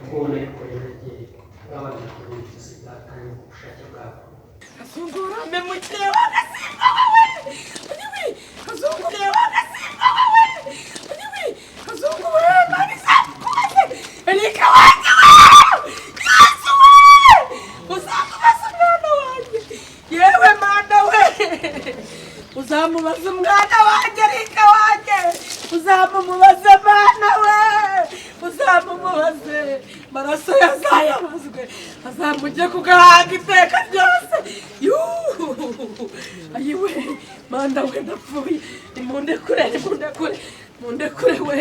kubona yuko yagiye abana kuruhuka kandi ubushake bwabo Kazungura memukire w'agasimba wawe anyiwi kazungure w'agasimba wawe anyiwi kazungure manisa kuze elika wanjye Yesu we uzamubaza umwana wanjye yewe mana we uzamubaza umwana wanjye elika wanjye uzamumubaza mana we uzamumubaze maraso yazayabuzwe azamujye kugahanga iteka ryose ayiwe manda we ndapfuye imundekure we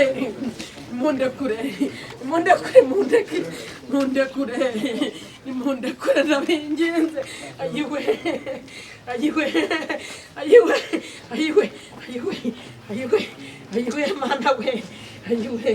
imundekure ndabinginze ayiwe manda we ayiwe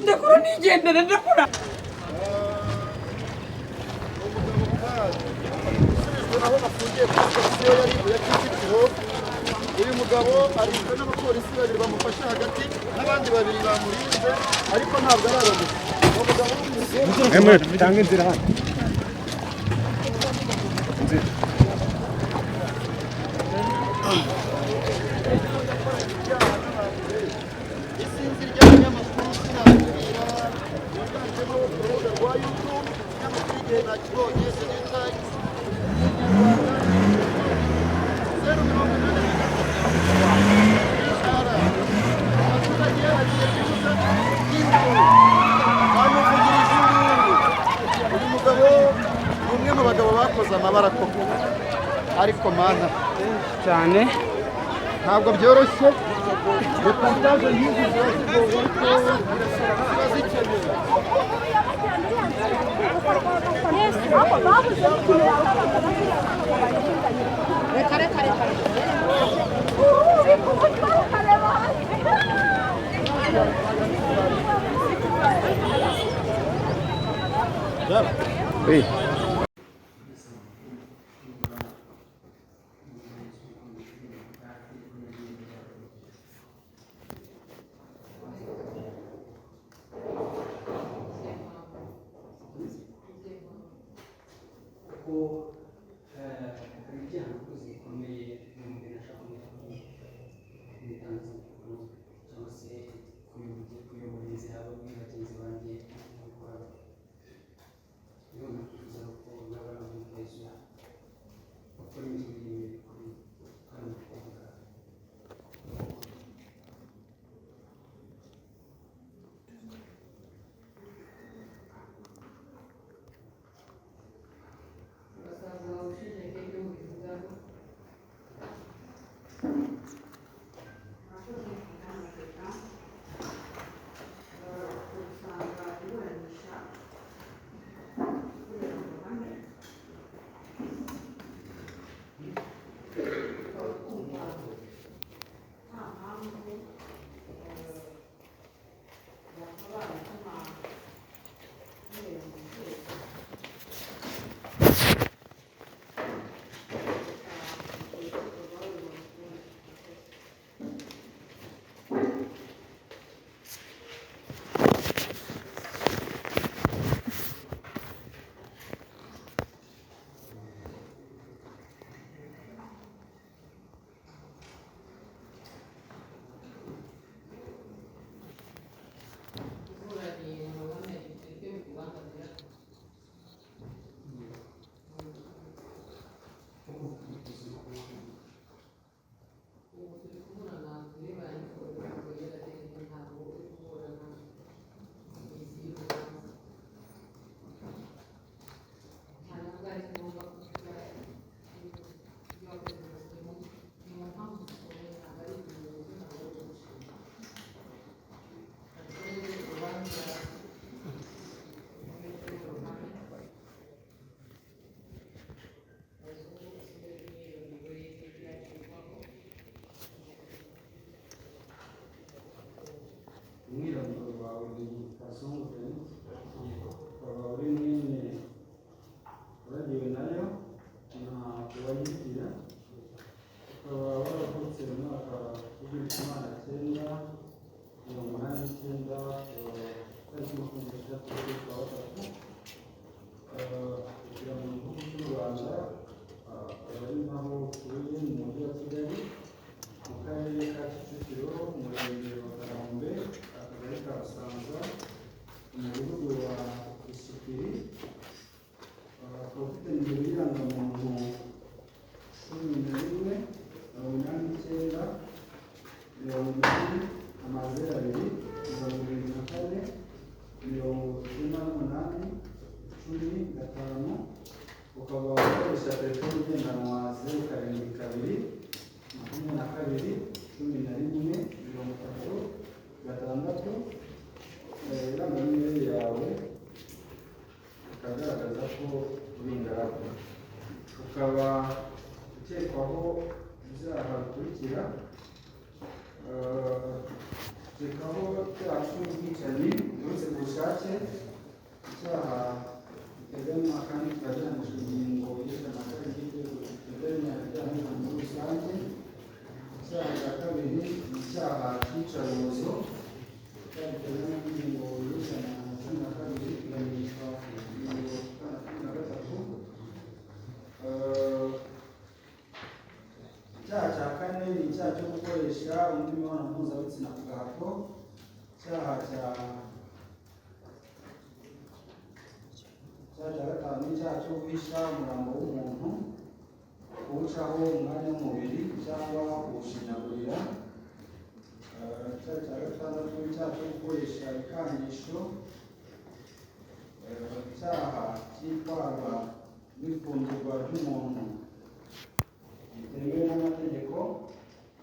ndekura nigendere aho bafungiye kuri sitasiyo ya Kicukiro. Uyu mugabo arinzwe n'abapolisi babiri bamufashe hagati n'abandi babiri bamurinze ariko ntabwo araramutse. Uwo mugabo w'umuzungu tanga inzira hano. isinzi ry'abanyamakuru sinababwira biganjemo urubuga rwa YouTube n'amakuru igihe nakibonye Senegal uyu mugabo ni umwe mu bagabo bakoze amabara koko ariko mana cyane ntabwo byoroshye reportage nk'izi ziba zigoye ariko ziba zikenewe oui umwirondoro wawe ni Kazungu Denis, ukaba uri mwene waragiwe nayo na uwayigira, ukaba waravutse mu mwaka w'igihumbi kimwe magana cyenda tariki 23 z'ukwezi kwa gatatu, kugira mu gihugu cy'u Rwanda, ari naho utuye mu mujyi wa Kigali, mu karere ka Kicukiro, umurenge wa Kanombe, akagari ka Busanza, umudugudu wa Isukiri. Akaba ufite nimero y'irangamuntu 11 ukaba ukoresha telefoni igendanwa 0722111336, irangamimere yawe ikagaragaza ko uri ingaragu, ukaba ukekwaho ibyaha bikurikira: ukekwaho icyaha cy'ubwicanyi buturutse ku bushake, icyaha giteganywa kandi kikajanishwa ingingo y'ijana na kabiri y'Itegeko riteganya ibyaha muri rusange. Icyaha cya kabiri ni icyaha cy'iyicarubozo, giteganywa n'ingingo y'ijana na cumi na kabiri iganishwa ingingo ya 13. Icyaha cya kane ni icyaha cyo gukoresha undi mibonano mpuzabitsina ku gahato. Icyaha cya gatanu ni icyaha cyo guhisha umurambo w'umuntu, kuwucaho umwanya w'umubiri cyangwa kuwushinyagurira. Icyaha cya gatandatu ni icyaha cyo gukoresha ibikangisho. Icyaha cy'itwarwa n'ifungurwa ry'umuntu bitemewe n'amategeko.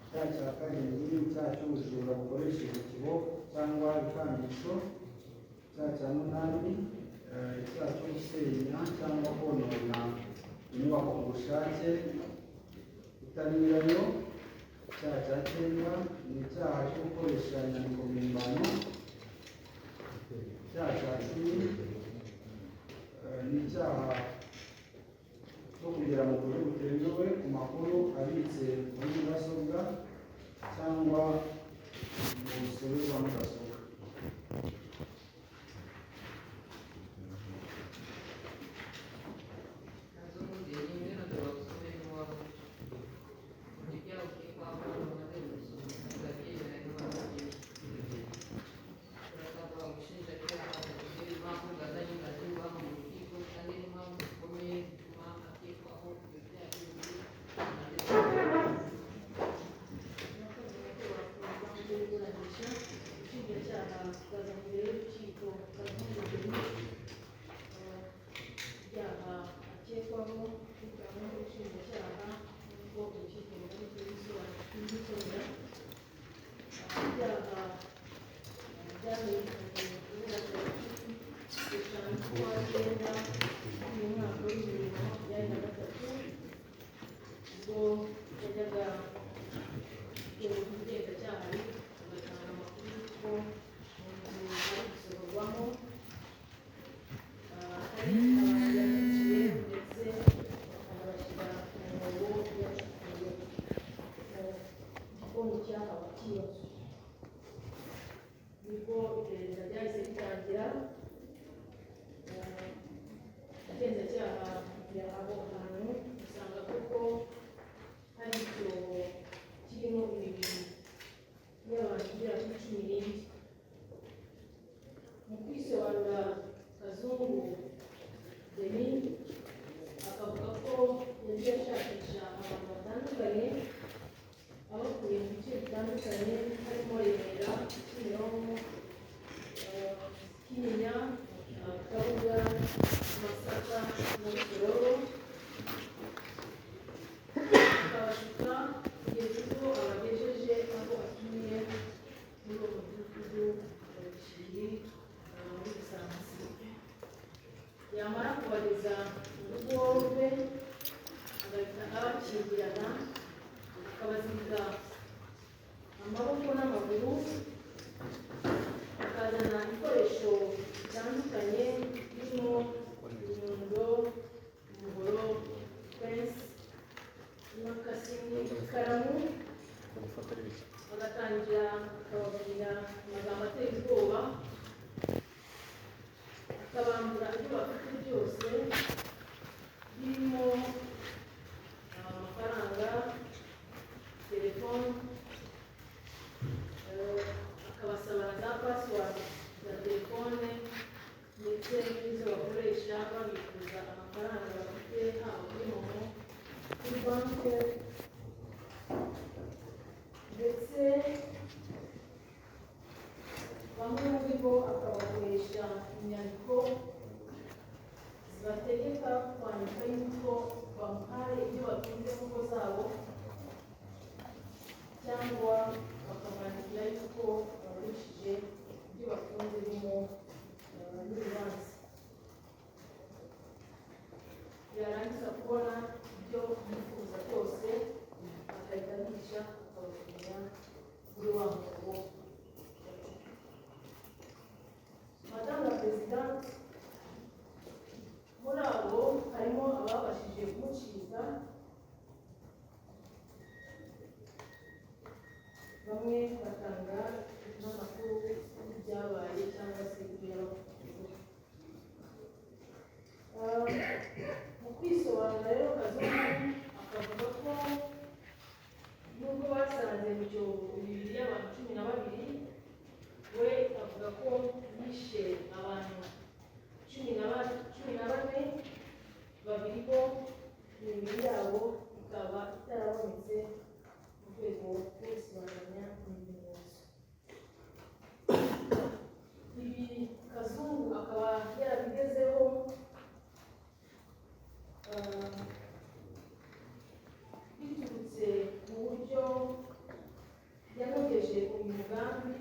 Icyaha cya karindwi ni icyaha cy'ubujura bukoresheje ikiboko cyangwa ibikangisho. Icyaha cya munani icyaha cyo gusenya cyangwa konona inyubako ku bushake itanyuranye. Icyaha cya cyenda ni icyaha cyo gukoresha inyandiko mpimbano. Icyaha cya cumi ni icyaha cyo kugera mu buryo butemewe ku makuru abitse muri mudasobwa cyangwa mu rusobe rwa mudasobwa. Kazungu Denis akavuga ko yagiye ashakisha abantu batandukanye abakuye mu bice bitandukanye harimo Remera, Kimironko, Kinyinya, Kabuga, Masaka na Rusororo, akabashuka kugeza ubwo abagejeje aho atuye muri uwo mudugudu wa Gishiri muri Busanza. Yamara kubageza mu rugo rwe agahita abakingirana, akabazirika amaboko n'amaguru akabanza akababwira amagambo ateye ubwoba, akabambura ibyo bafite byose birimo amafaranga, telefone, akabasaba na za password za telefone ndetse n'izo bakoresha babikuza amafaranga bafite haba kuri momo, kuri banki, ndetse bamwe muri bo akabakoresha inyandiko zibategeka kwandika yuko bamuhaye ibyo batunze mu ngo zabo, cyangwa bakabandikira yuko babishije ibyo batunze birimo n'urubanza. Yarangiza kubona ibyo yifuza byose agahita abica akabashyira kuri wa mugabo. Madame la Présidente, muri abo harimo ababashije kumuciza, bamwe batanga n'amakuru y'ibyabaye cyangwa se ibyo yabakoze. Mu kwisobanura rero Kazungu akavuga ko nubwo basanze mu cyobo imibiri y'abantu 12, we avuga ko yishe abantu 14, babiri bo imibiri yabo ikaba itarabonetse mu rwego rwo gusobanuranya ibimenyetso. Ibi Kazungu akaba yarabigezeho biturutse mu buryo yanogeje uyu mugambi,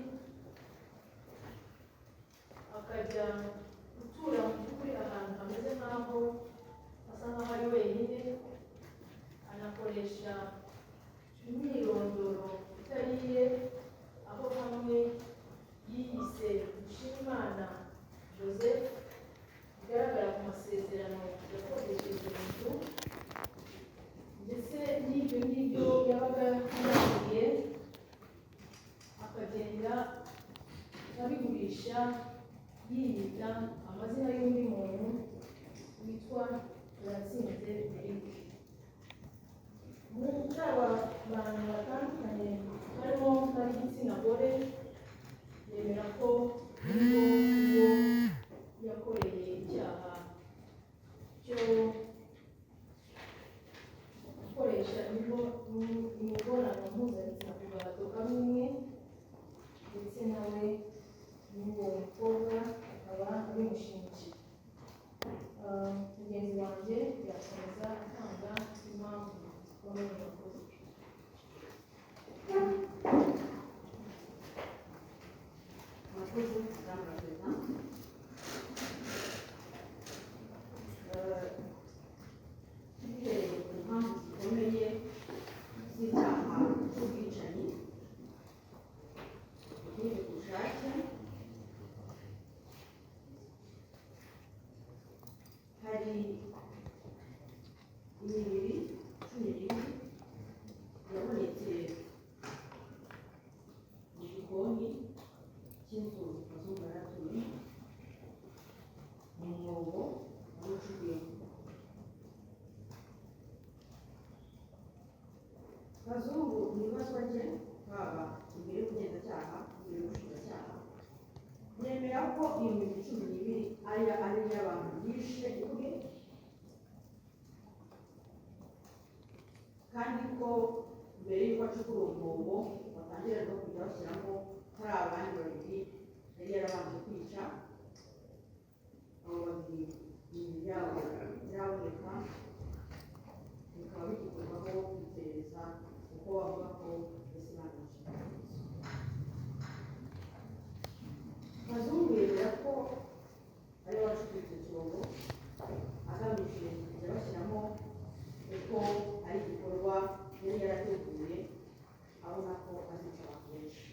akajya gutura mu by'ukuri ahantu hameze nk'aho asa nk'aho ari wenyine, anakoresha imyirondoro itari iye, aho hamwe yiyise Dushimimana Joseph bigaragara ku masezerano yakodesheje inzu, ndetse n'ibyo ngibyo yabaga yabwiye akagenda abigurisha yiyita amazina y'undi muntu witwa Turatsinze Eric. Muri aba bantu batandukanye harimo n'ab'igitsina gore, yemera ko uwo yakoreye icyaha cyo gukoresha imibonano mpuzabitsina ku gahato kamwe, ndetse nawe n'uwo mukobwa akaba abimushinja. Mugenzi wanjye yakomeza atanga impamvu zikomeye yakoze. Murakoze Madame la Présidente. Bihereye ku mpamvu zikomeye z'icyaha cy'ubwicanyi butemewe ku bushake, hari imibiri 12 yabonetse mu gikoni cy'inzu Kazungu yaratuye, mu mwobo wari ucukuyemo. Kazungu mu ibazwa rye haba imbere y'ubugenzacyaha, imbere y'ubushinjacyaha, yemera ko iyo mibiri 12 ari iy'abantu yishe ubwe, kandi ko mbere y'uko acukura umwobo batangira no kujya bashyiramo hari abandi babiri yari yarabanje kwica. Abo babiri imibiri yabo iraboneka, bikaba bigikorwaho iperereza kuko bavuga ko ese banishe. Kazungu yemera ko ari we wacukuye icyo cyobo agamije kujya bashyiramo, kuko ari igikorwa yari yarateguye abona ko azica abantu benshi.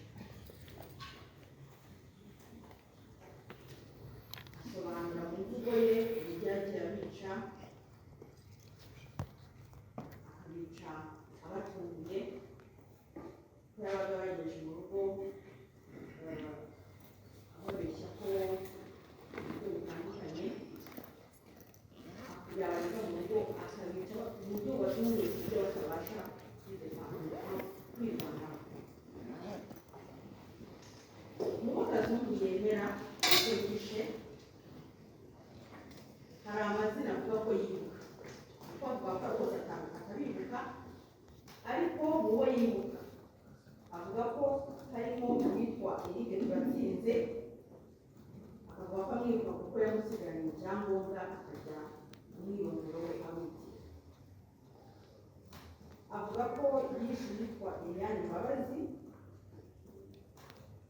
Asobanura mu mvugo ye uburyo yagiye abica, akabica abatunguye, Kazungu yemera ko yishe, hari amazina avuga ko yibuka, kuko avuga ko rwose atabibuka, ariko mu bo yibuka avuga ko harimo uwitwa Eric Turatsinze, akavuga ko amwibuka kuko yamusigaranye ibyangombwa akajya umwirondoro we awitira. Avuga ko yishe uwitwa Eliane Mbabazi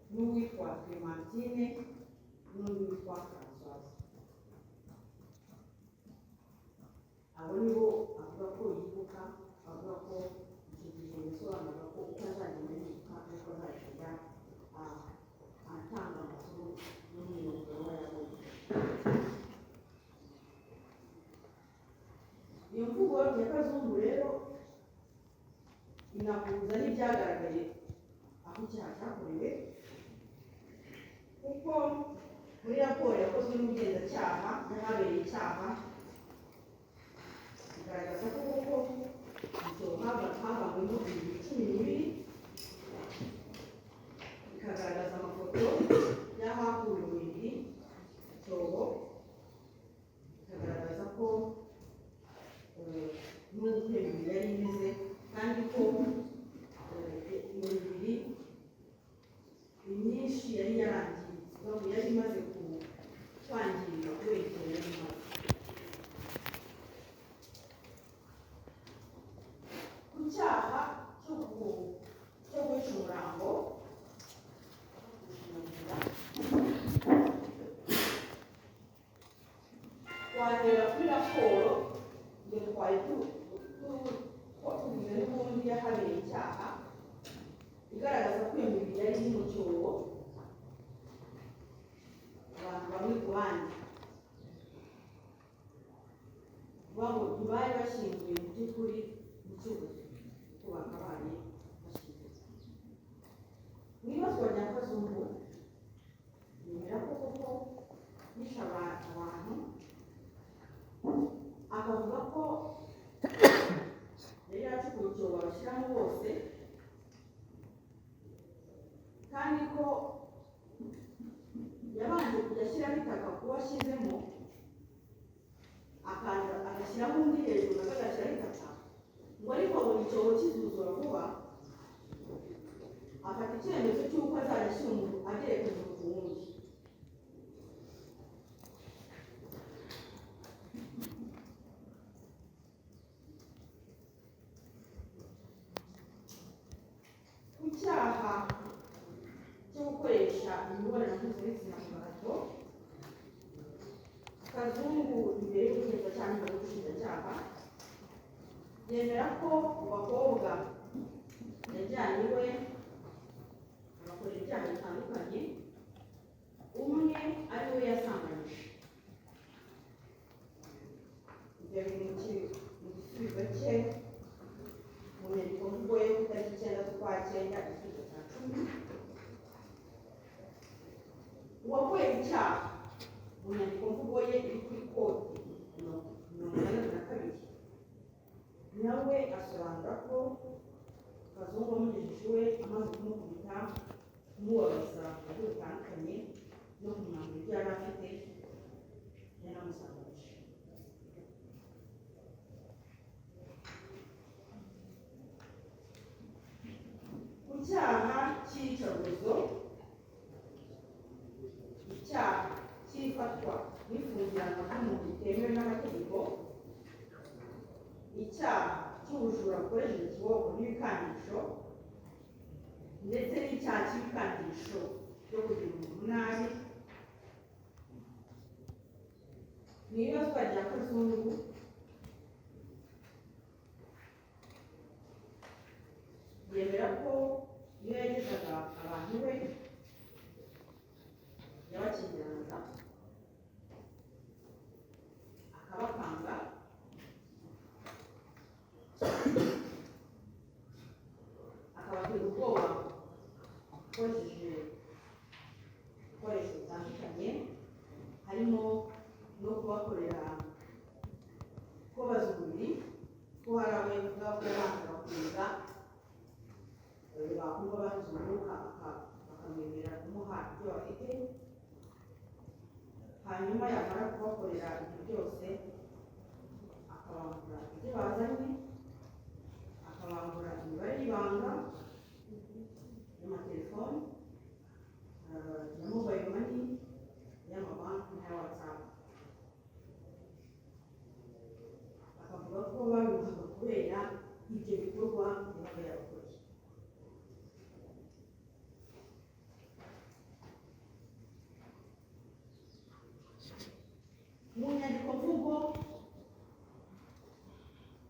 n'uwitwa Clementine n'undi witwa Françoise. Abo nibo avuga ko yibuka, avuga ko icyo gihe bisobanura ko utazagenda yibuka ariko azajya atanga amakuru n'umwirondoro we yabonye. Iyo mvugo ya Kazungu rero inahuza n'ibyagaragaye aho icyaha cyakorewe, kuko muri raporo yakozwe n'ubugenzacyaha y'ahabereye icyaha igaragaza ko koko icyo havanyemo ibintu 12, ikagaragaza amafoto y'ahakuwe imibiri icyobo, ikagaragaza ko n'uko imibiri yari imeze, kandi ko iyo mibiri imyinshi yari yarangiritse, yari imaze kwangirika kubera igihe yari imaze. Ku cyaha cyo guca umurambo, wahera kuri raporo iyo twari tuvuze n'ubundi yahabereye icyaha, igaragaza ko iyo mibiri yari iri mu cyobo, abantu bamwe ku bandi ntibari bashyinguye mu by'ukuri mu cyuzi, kuko bakabaye bashyinguye. Mu ibazwa rya Kazungu yemera ko koko yishe abantu, akavuga ko yari yacukuye icyobo bashyiramo bose, kandi ko yabanje kujya ashyiramo itaka kuba ashyizemo, agashyiraho undi hejuru nawe agashyiraho itaka, ngo ariko abona icyobo kizuzura vuba, afata icyemezo cy'uko azajya ashyira umuntu agereka umuntu ku wundi. Ku cyaha cyo gukoresha imibonano mpuzabitsina ku gahato, Kazungu imbere y'ubugenzacyaha n'imbere y'ubushinjacyaha yemera ko mu bakobwa yajyanye iwe agakora ibyaha bitandukanye, umwe ari we yasambanyije. Ibyo biri mu gisubizo cye mu nyandiko mvugo yo ku itariki 9 z'ukwa 9 igisubizo cya 10. Uwakorewe icyaha mu nyandiko mvugo ye iri kuri kode 82 nawe asobanura ko Kazungu wamugejeje iwe amaze kumukubita, kumubabaza mu buryo butandukanye no kumwambura ibyo yari afite, yanamusambanyije. Ku cyaha cy'iyicarubozo, icyaha cy'ifatwa n'ifungiranwa ry'umuntu bitemewe n'amategeko, icyaha cy'ubujura bukoresheje ikiboko n'ibikandisho, ndetse n'icyaha cy'ibikandisho byo kugira umuntu nabi. Mu ibazwa rya Kazungu yemera ko iyo yagezaga abantu be yabakingiranaga, akabakanga, akabatera ubwoba akoresheje ibikoresho bitandukanye, harimo no kubakorera kubaza umubiri, ko hari abavuga ko banza bakumva bakumva bahuze umwuka bakamwemerera kumuha ibyo bafite, hanyuma yamara kubakorera ibyo byose akabambura ibyo bazanye, akabambura imibare y'ibanga y'amatelefoni, ya mobile money, y'amabanki na WhatsApp. Akavuga ko babivuga kubera ibyo bikorwa yabaga yabakoze. Mu nyandiko mvugo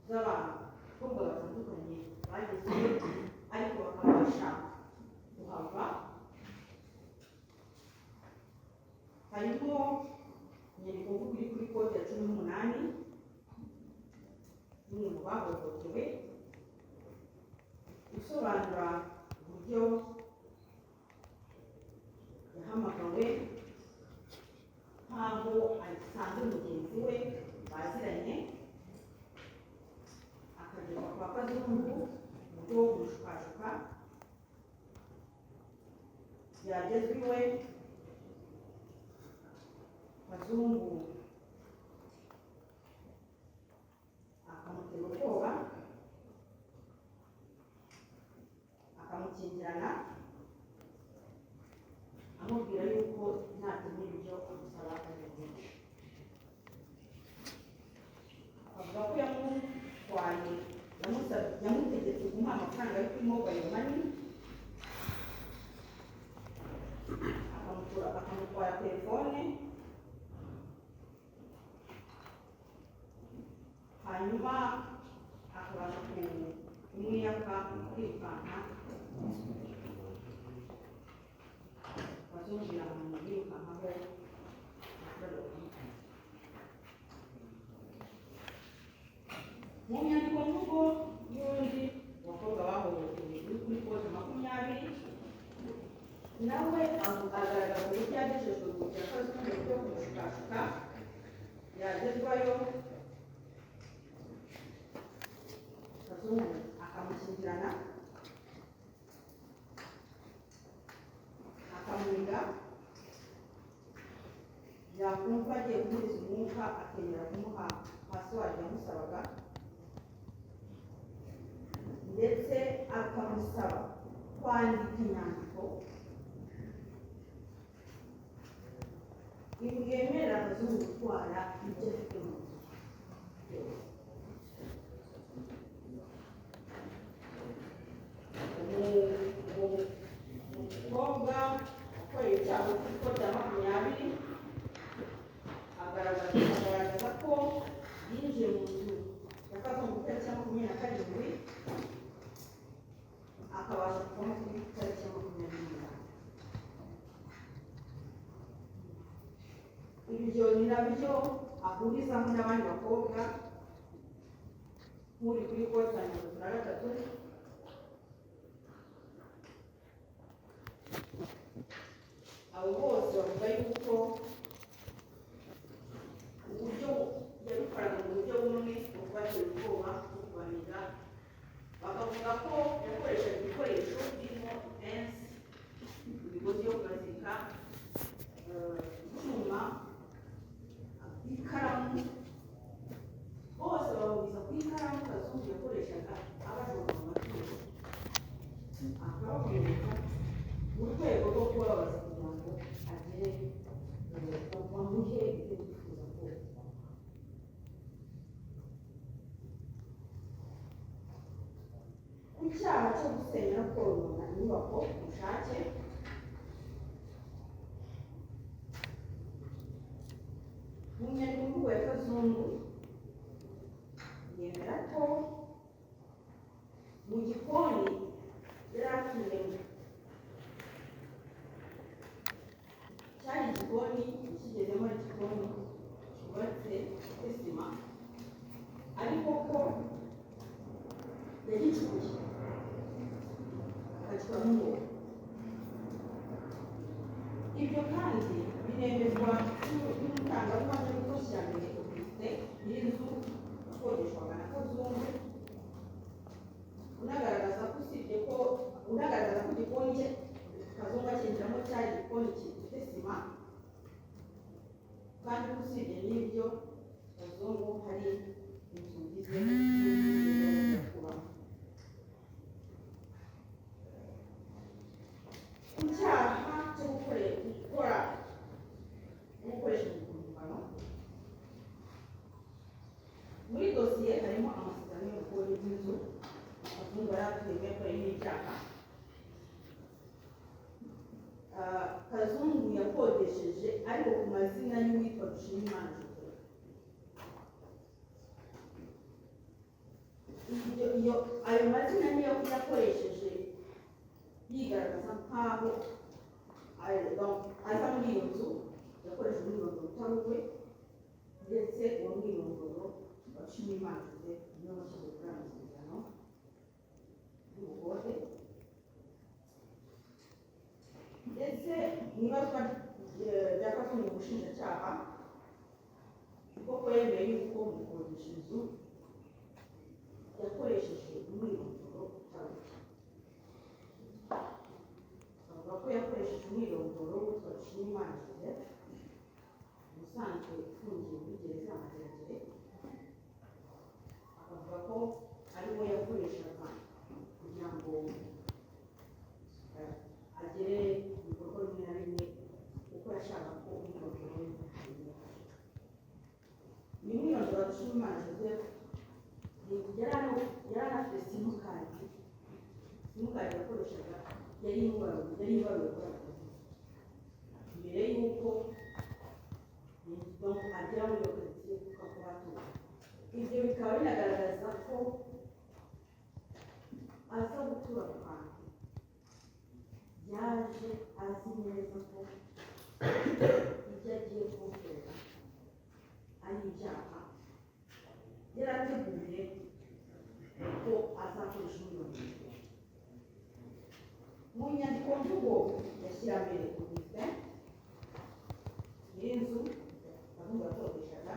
z'abakobwa batandukanye bagezeyo ariko bakaba bashaka kuhava, harimo inyandiko mvugo iri kuri kode ya 18 y'umwe mu bahohotewe isobanura uburyo yahamagawe nkaho asanzwe mugenzi we baziranye, akagera kwa Kazungu mu buryo bwo kumushukashuka, yagezwe iwe Kazungu akamutera ubwoba, akamukingirana, amubwira yuko natemera ibyo amusaba akabimenyesha. Avuga ko yamutwaye, yamutegetse kumuha amafaranga yo kuri mobile money, akamutwara telefone, hanyuma akabasha kumwiyaka kwirukanka, bazumvira mu yirukankaho mu nyandiko mvugo y'undi bakobwa bahohotewe uri kuri kode 20, nawe agaragaza uburyo yagejejwe ku bya Kazungu byo kumushukashuka, yagezwayo Kazungu akamushyingirana, akamuniga, yakumva agiye kumuhereza umwuka akemera kumuha password yamusabaga, ndetse akamusaba kwandika inyandiko imwemerera Kazungu gutwara ibyo afite mu ntoki. Umukobwa ukoreye icyaha kuri kode ya 20 agaragaza ko yinjiye mu nzu ya Kazungu ku itariki ya 27, akabasha kuvamo ku itariki ya 28. Ibyo ni nabyo ahurizaho n'abandi bakobwa nk'uri kuri kode ya 33, abo bose bavuga yuko uburyo yabikoraga mu buryo bumwe bwo kubatera ubwoba bwo kubanira, bakavuga ko yakoreshaga ibikoresho birimo ipensi, imigozi yo kuzirika, icyuma, ikaramu, bose bahuriza ku ikaramu Kazungu yakoreshaga abajura mu matungo, akabakoresha mu rwego rwo kubabaza kugira ngo agere bamuhe ibyo bifuza kose. Ku cyaha cyo gusenya no konona inyubako ku bushake, mu nyandiko mvugo ya Kazungu yemera ko mu gikoni yari atuyemo cyari igikoni kigezemo ari igikoni cyubatse sima, ariko ko yagicukuye akagikuramo umwobo. Ibyo kandi biremezwa n'umutangabuhamya w'Ishyirahamwe Auguste y'inzu ikodeshwaga na Kazungu, unagaragaza ko igikoni cye Kazungu akinjiramo cyari igikoni gifite sima, kandi usibye n'ibyo Kazungu hari inzugi ze n'inzugi kubamo. Icyaha cyo gukoresha impumbano muri dosiye harimo amasezerano yo gukora inzu Kazungu yari atuye ko ari n'ibyaha. Kazungu yakodesheje ariko ku mazina y'uwitwa Dushimimana Joseph. Ayo mazina niyo yakoresheje yigaragaza nk'aho aza muri iyo nzu, yakoresheje umwirondoro utari uwe, ndetse uwo mwirondoro wa Dushimimana Joseph niyo washyize kuri ayo masezerano y'ubukode. Ndetse mu ibazwa rya Kazungu mu bushinjacyaha koko yemeye yuko mu gukodesha inzu yakoresheje umwirondoro utari uwe. Avuga ko yakoresheje umwirondoro witwa Dushimimana Joseph usanzwe ufungiye muri gereza ya Mageragere. Akavuga ko ari we yakoreshaga kugira ngo agere ibikorwa bimwe na bimwe kuko yashaka ko umwirondoro we ni umwirondoro wa Dushimimana Joseph. Yari anafite simukadi yakoreshaga yari ibaruwe kuri akazi mbere y'uko agera muri iyo karitsiye kuko kuhatura. Ibyo bikaba binagaragaza ko aza gutura mu hantu yaje azi neza ko ibyo agiye kuwukorera ari ibyaha. Yarateguye ko azakoresha umwirondoro. Mu nyandiko mvugo yashyira mbere Augustin nyir'inzu Kazungu yakodeshaga,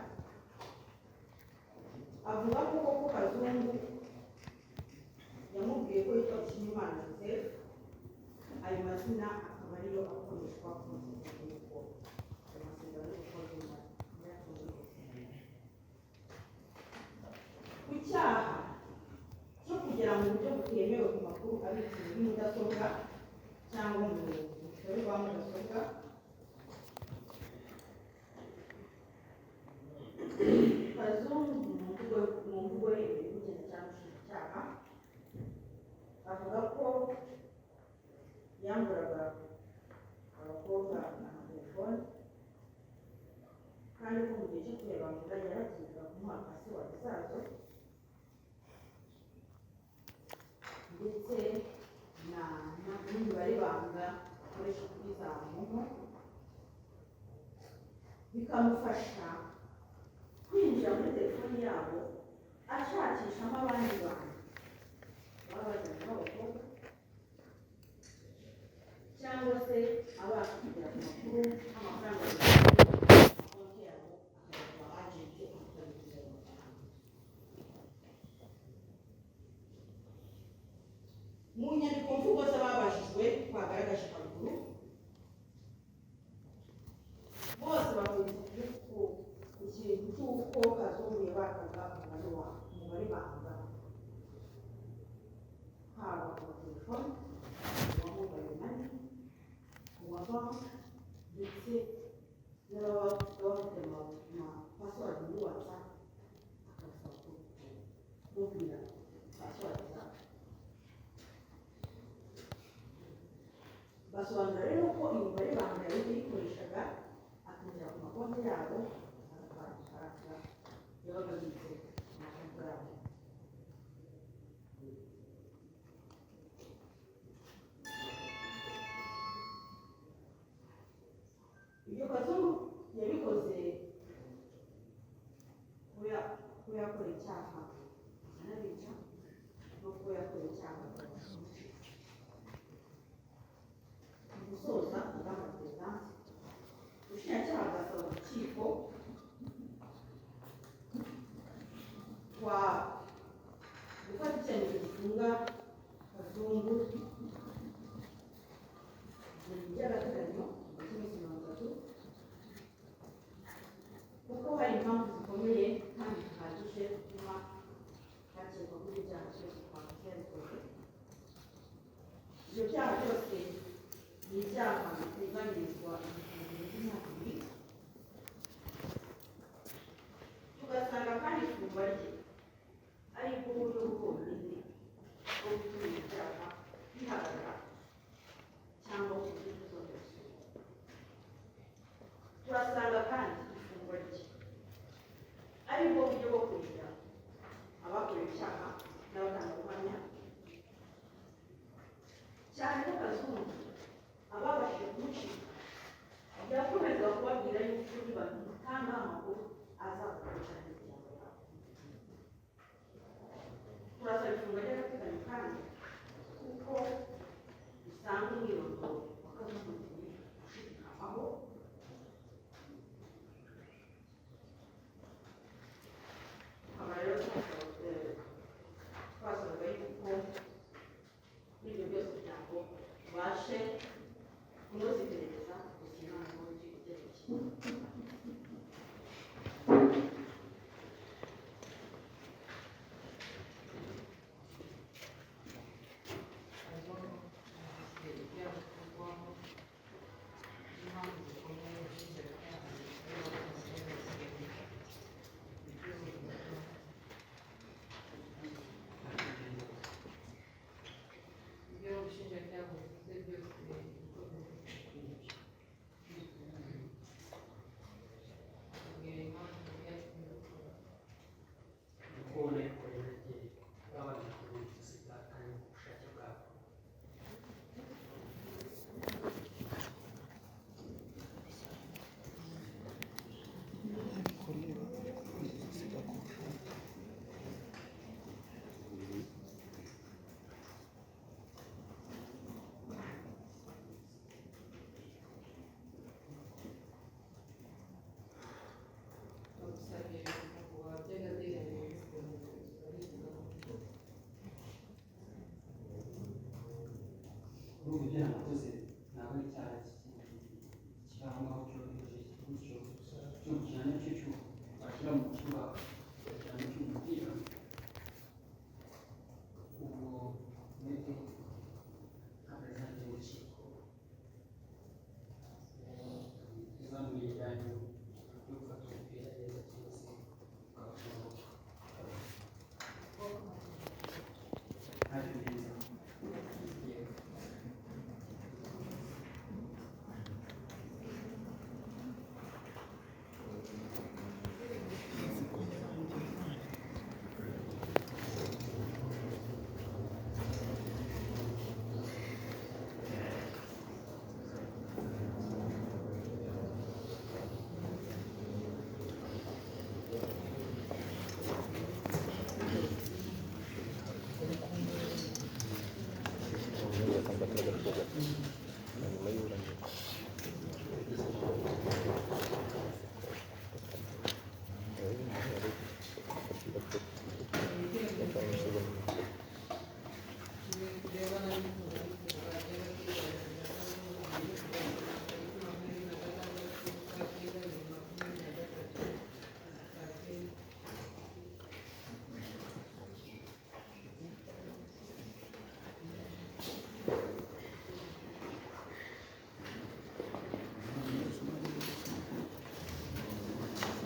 avuga ko koko Kazungu yamubwiye ko yitwa Dushimimana Joseph. Ayo mazina akaba ariyo akoreshwa ku masezerano y'ubukode. Ayo masezerano y'ubukode ku cyaha cyo kugera mu buryo butemewe ku makuru abitse muri mudasobwa cyangwa mu rutare rwa mudasobwa, Kazungu mu mvugo ye y'ubugenzacyaha n'ubushinjacyaha avuga ko yamburaga abakobwa amatelefone, kandi ko mu gihe cyo kuyabambura yaratindaga kumuha pasiwadi zazo, ndetse n'imibare banga akoresha kuri za momo, bikamufasha kwinjira muri telefoni yabo ashakishamo abandi bantu baba bajyana n'abakobwa cyangwa se abasha kugera ku makuru n'amafaranga konti yabo akajya ku agenti akabikuza ayo mafaranga. Mu nyandiko mvugo z'ababajijwe twagaragaje haruguru, bose bahuriza ku kintu cy'uko Kazungu yabakaga umubare banga, haba ku matelefoni, uwa mobile money, uwa banki, ndetse n'ababa bafite pasiwadi muri WhatsApp akabasaba kubwira pasiwadi zabo. Basobanura rero ko imibare banga yari yikoreshaga akinjira ku makonti yabo agatwara amafaranga yabaga abitse ku makonti yabo. Ibyo Kazungu yabikoze kuba yakora icyaha anabica no kuba yakora icyaha gusoza turasanga kandi ifungwa rye ari bwo buryo bwo kurinda abakorewe icyaha n'abatangabuhamya cyane ko Kazungu ababashije kumucika yakomeza kubabwira yuko nibamutanga amakuru azabakurikirana imiryango yabo. Turasaba ifungwa ry'agateganyo kandi kuko usanga umwirondoro wa Kazungu ushidikanywaho tukaba rero twasabaga yuko n'ibyo byose kugira ngo tubashe kunoza iperereza gusa inama nkuru y'ibyerekeye. Impamvu zikomeye